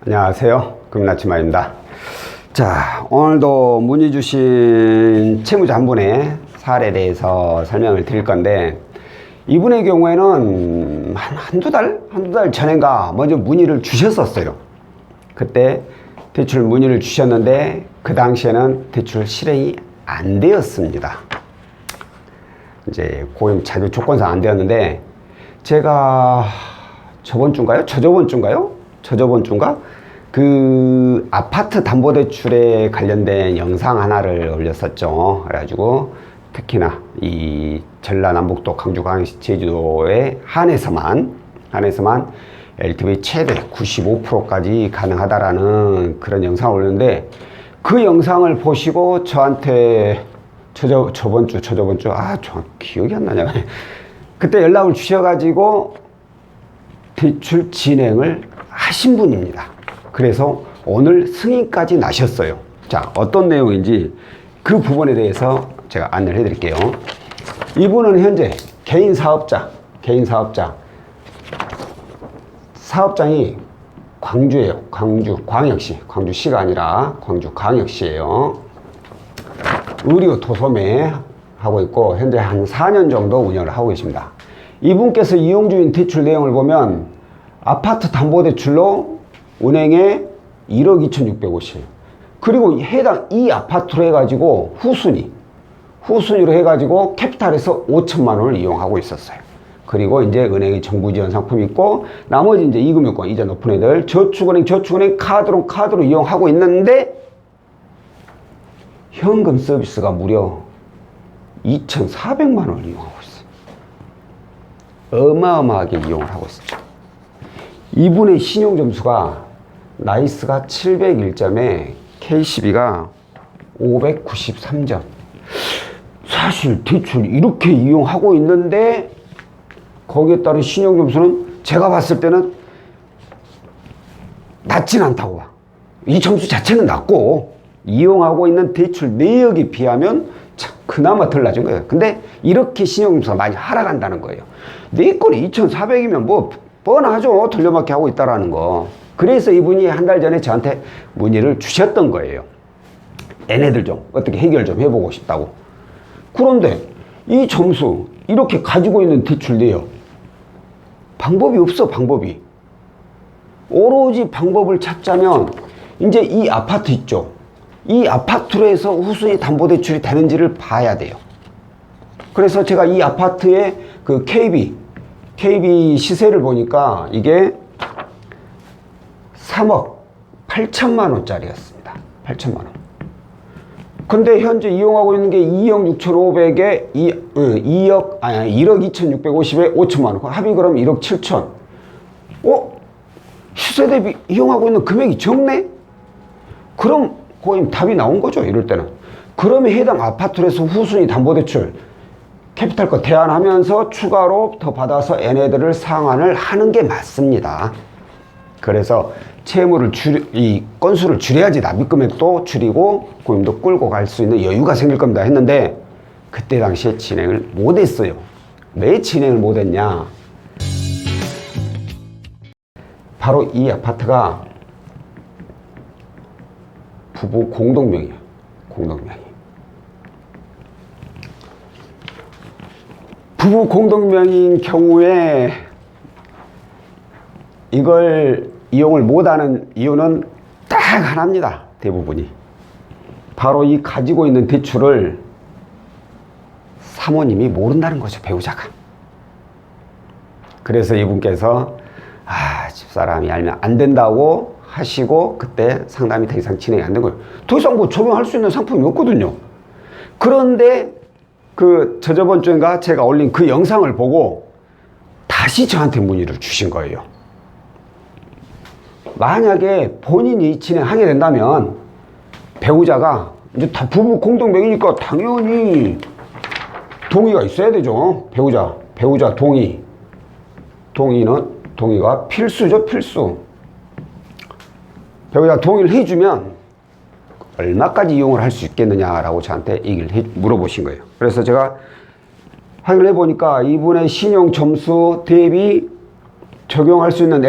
안녕하세요. 금나치마입니다. 자, 오늘도 문의 주신 채무자 한 분의 사례에 대해서 설명을 드릴 건데, 이분의 경우에는 한두 달 전인가 먼저 문의를 주셨었어요. 그때 대출 문의를 주셨는데 그 당시에는 대출 실행이 안 되었습니다. 이제 고용 자료 조건상 안 되었는데, 제가 저번 주인가? 그 아파트 담보대출에 관련된 영상 하나를 올렸었죠. 그래가지고 특히나 이 전라남북도, 광주, 광역시, 제주도에 한해서만 LTV 최대 95%까지 가능하다라는 그런 영상을 올렸는데, 그 영상을 보시고 저한테 저번 주 정확히 기억이 안 나냐. 그때 연락을 주셔가지고 대출 진행을 하신 분입니다. 그래서 오늘 승인까지 나셨어요. 자, 어떤 내용인지 그 부분에 대해서 제가 안내를 해드릴게요. 이분은 현재 개인 사업자. 사업장이 광주예요. 광역시. 광주시가 아니라 광주 광역시예요. 의류 도소매 하고 있고, 현재 한 4년 정도 운영을 하고 계십니다. 이분께서 이용 중인 대출 내용을 보면 아파트 담보대출로 은행에 1억 2,650, 그리고 해당 이 아파트로 해가지고 후순위로 해가지고 캐피탈에서 5천만 원을 이용하고 있었어요. 그리고 이제 은행의 정부 지원 상품이 있고, 나머지 이제 이금융권 이자 높은 애들 저축은행 카드로 이용하고 있는데, 현금 서비스가 무려 2,400만 원을 이용하고 있어요. 어마어마하게 이용을 하고 있었죠. 이분의 신용점수가 나이스가 701점에 K12가 593점. 사실 대출 이렇게 이용하고 있는데 거기에 따른 신용점수는 제가 봤을 때는 낮진 않다고 봐. 이 점수 자체는 낮고 이용하고 있는 대출 내역에 비하면 참 그나마 덜 낮은 거예요. 근데 이렇게 신용점수가 많이 하락한다는 거예요. 내 꼴이 2,400이면 뭐 뻔하죠. 돌려막기 하고 있다라는 거. 그래서 이분이 한 달 전에 저한테 문의를 주셨던 거예요. 얘네들 좀 어떻게 해결 좀 해보고 싶다고. 그런데 이 점수 이렇게 가지고 있는 대출 내역, 방법이 없어. 오로지 방법을 찾자면 이제 이 아파트 있죠. 이 아파트로 해서 후순위 담보대출이 되는지를 봐야 돼요. 그래서 제가 이 아파트의 그 KB 시세를 보니까 이게 3억 8천만 원짜리였습니다. 8천만 원. 근데 현재 이용하고 있는 게 2억 6,500에 1억 2,650에 5천만 원. 합의 그럼 1억 7천. 시세 대비 이용하고 있는 금액이 적네? 그럼 거의 답이 나온 거죠. 이럴 때는. 그러면 해당 아파트로 해서 후순위 담보대출 캐피탈 대안하면서 추가로 더 받아서 얘네들을 상환을 하는 게 맞습니다. 그래서 채무를 이 건수를 줄여야지 납입 금액도 줄이고 고임도 끌고 갈 수 있는 여유가 생길 겁니다 했는데, 그때 당시에 진행을 못 했어요. 왜 진행을 못 했냐? 바로 이 아파트가 부부 공동명이에요. 부부 공동명인 경우에 이걸 이용을 못하는 이유는 딱 하나입니다. 대부분이. 바로 이 가지고 있는 대출을 사모님이 모른다는 거죠. 배우자가. 그래서 이분께서 집사람이 알면 안 된다고 하시고, 그때 상담이 더 이상 진행이 안 된 거예요. 더 이상 뭐 적용할 수 있는 상품이 없거든요. 그런데 저번 주인가 제가 올린 그 영상을 보고 다시 저한테 문의를 주신 거예요. 만약에 본인이 진행하게 된다면 배우자가 이제 다 부부 공동명의니까 당연히 동의가 있어야 되죠. 배우자 동의가 필수죠. 필수. 배우자 동의를 해주면 얼마까지 이용을 할 수 있겠느냐라고 저한테 얘기를 물어보신 거예요. 그래서 제가 확인을 해보니까 이분의 신용 점수 대비 적용할 수 있는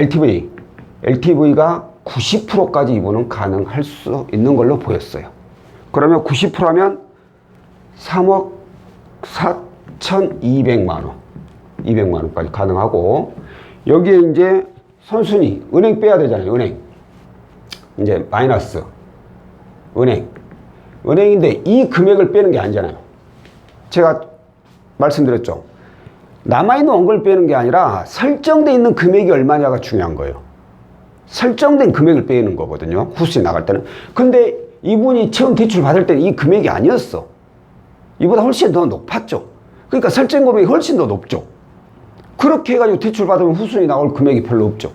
LTV가 90%까지 이분은 가능할 수 있는 걸로 보였어요. 그러면 90%하면 3억 4,200만 원, 200만 원까지 가능하고, 여기에 이제 선순위 은행 빼야 되잖아요. 은행 이제 마이너스 은행인데 이 금액을 빼는 게 아니잖아요. 제가 말씀드렸죠. 남아있는 원금을 빼는 게 아니라 설정되어 있는 금액이 얼마냐가 중요한 거예요. 설정된 금액을 빼는 거거든요. 후순위 나갈 때는. 근데 이분이 처음 대출 받을 때는 이 금액이 아니었어. 이보다 훨씬 더 높았죠. 그러니까 설정 금액이 훨씬 더 높죠. 그렇게 해가지고 대출 받으면 후순위 나올 금액이 별로 없죠.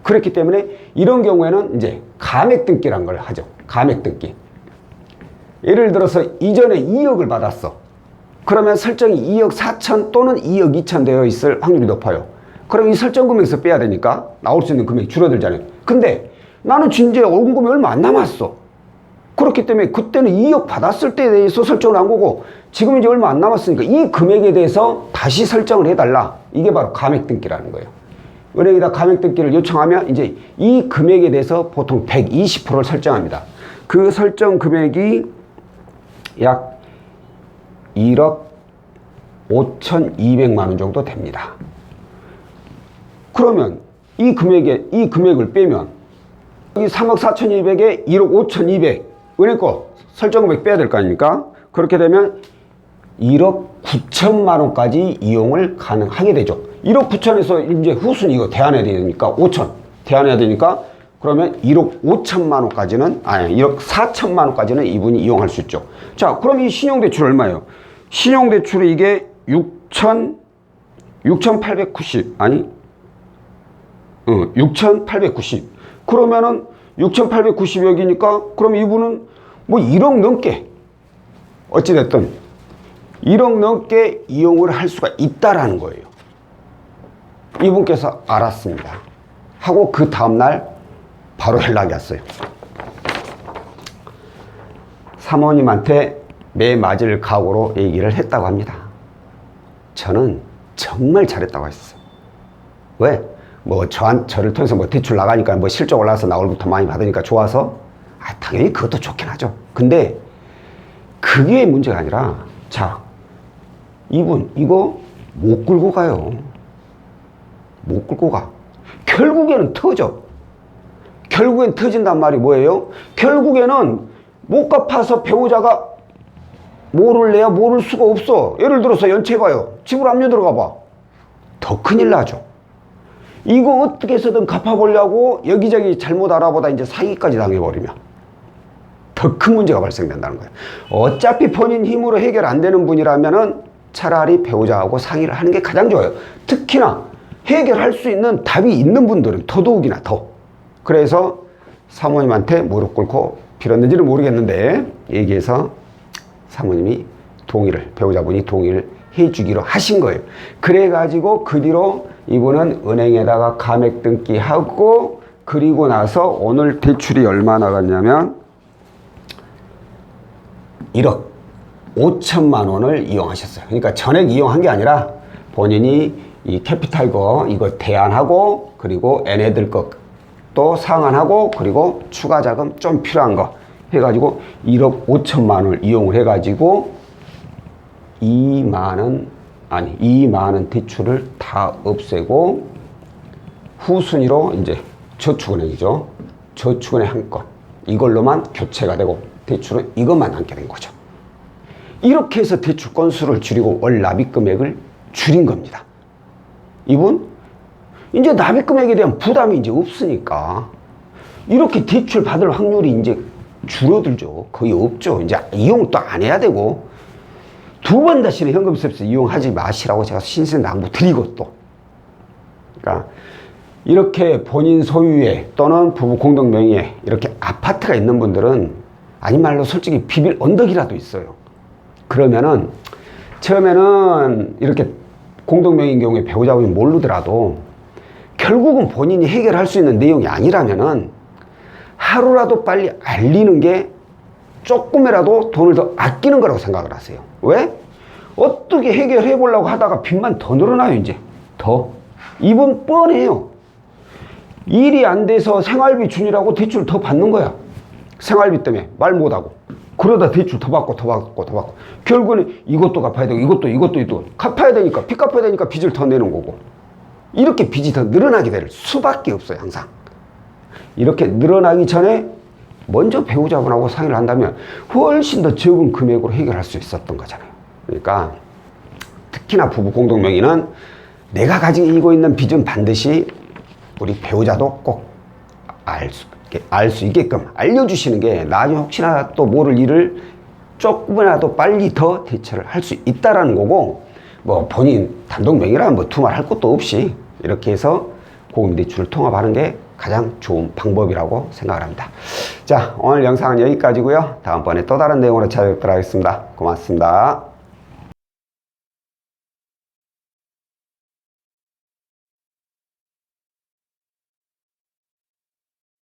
그렇기 때문에 이런 경우에는 이제 감액등기란 걸 하죠. 감액등기. 예를 들어서 이전에 2억을 받았어. 그러면 설정이 2억 4천 또는 2억 2천 되어 있을 확률이 높아요. 그럼 이 설정 금액에서 빼야 되니까 나올 수 있는 금액이 줄어들잖아요. 근데 나는 진짜 원금이 얼마 안 남았어. 그렇기 때문에 그때는 2억 받았을 때에 대해서 설정을 한 거고, 지금 이제 얼마 안 남았으니까 이 금액에 대해서 다시 설정을 해달라. 이게 바로 감액등기라는 거예요. 은행에다 감액등기를 요청하면 이제 이 금액에 대해서 보통 120%를 설정합니다. 그 설정 금액이 약 1억 5,200만 원 정도 됩니다. 그러면 이 금액을 빼면 이 3억 4,200에 1억 5,200 은행 거 설정 금액 빼야 될 거 아닙니까? 그렇게 되면 1억 9천만 원까지 이용을 가능하게 되죠. 1억 9천에서 이제 후순위 이거 대안해야 되니까 5천 대안해야 되니까, 그러면 1억 5천만 원까지는, 아니 1억 4천만 원까지는 이분이 이용할 수 있죠. 자, 그럼 이 신용대출 얼마예요? 신용대출이 이게 6,890 그러면은 6,890 여기니까, 그럼 이분은 뭐 1억 넘게, 어찌됐든 1억 넘게 이용을 할 수가 있다라는 거예요. 이분께서 알았습니다. 하고 그 다음날 바로 연락이 왔어요. 사모님한테 매 맞을 각오로 얘기를 했다고 합니다. 저는 정말 잘했다고 했어요. 왜? 뭐 저를 통해서 뭐 대출 나가니까 뭐 실적 올라서 나 월급 더 많이 받으니까 좋아서, 당연히 그것도 좋긴 하죠. 근데 그게 문제가 아니라, 자, 이분 이거 못 끌고 가요. 못 끌고 가. 결국에는 터져. 결국엔 터진단 말이 뭐예요? 결국에는 못 갚아서 배우자가 뭐를 내야 모를 수가 없어. 예를 들어서 연체해봐요. 집을 압류 들어가 봐. 더 큰일 나죠. 이거 어떻게 해서든 갚아보려고 여기저기 잘못 알아보다 이제 사기까지 당해버리면 더 큰 문제가 발생된다는 거예요. 어차피 본인 힘으로 해결 안 되는 분이라면은 차라리 배우자하고 상의를 하는 게 가장 좋아요. 특히나 해결할 수 있는 답이 있는 분들은 더더욱이나 더. 그래서 사모님한테 무릎 꿇고 빌었는지는 모르겠는데 얘기해서 사모님이 배우자분이 동의를 해주기로 하신 거예요. 그래가지고 그 뒤로 이분은 은행에다가 감액등기 하고, 그리고 나서 오늘 대출이 얼마 나갔냐면 1억 5천만 원을 이용하셨어요. 그러니까 전액 이용한 게 아니라 본인이 이 캐피탈 거 이거 대안하고, 그리고 얘네들 거 또 상환하고, 그리고 추가 자금 좀 필요한 거 해가지고 1억 5천만 원을 이용을 해가지고 2만 원 대출을 다 없애고, 후순위로 이제 저축은행이죠. 저축은행 한 건 이걸로만 교체가 되고, 대출은 이것만 남게 된 거죠. 이렇게 해서 대출 건수를 줄이고 월 납입 금액을 줄인 겁니다. 이분 이제 납입 금액에 대한 부담이 이제 없으니까 이렇게 대출 받을 확률이 이제 줄어들죠. 거의 없죠. 이제 이용 또 안 해야 되고, 두 번 다시는 현금 서비스 이용하지 마시라고 제가 신신당부 드리고, 또 그러니까 이렇게 본인 소유의 또는 부부 공동 명의의 이렇게 아파트가 있는 분들은, 아닌 말로 솔직히 비빌 언덕이라도 있어요. 그러면은 처음에는 이렇게 공동 명의인 경우에 배우자분이 모르더라도 결국은 본인이 해결할 수 있는 내용이 아니라면은 하루라도 빨리 알리는 게 조금이라도 돈을 더 아끼는 거라고 생각을 하세요. 왜? 어떻게 해결해 보려고 하다가 빚만 더 늘어나요. 이제 더. 이분 뻔해요. 일이 안 돼서 생활비 준이라고 대출 더 받는 거야. 생활비 때문에 말 못하고. 그러다 대출 더 받고 더 받고 더 받고. 결국은 이것도 갚아야 되고 이것도 갚아야 되니까 빚 갚아야 되니까 빚을 더 내는 거고. 이렇게 빚이 더 늘어나게 될 수밖에 없어요. 항상. 이렇게 늘어나기 전에 먼저 배우자분하고 상의를 한다면 훨씬 더 적은 금액으로 해결할 수 있었던 거잖아요. 그러니까 특히나 부부 공동명의는 내가 가지고 있는 빚은 반드시 우리 배우자도 꼭 알 수 있게끔 알려주시는 게 나중에 혹시나 또 모를 일을 조금이라도 빨리 더 대처를 할 수 있다라는 거고, 뭐 본인 단독 명의라면 뭐 두말할 것도 없이 이렇게 해서 고금 대출을 통합하는 게 가장 좋은 방법이라고 생각을 합니다. 자, 오늘 영상은 여기까지고요. 다음번에 또 다른 내용으로 찾아뵙도록 하겠습니다. 고맙습니다.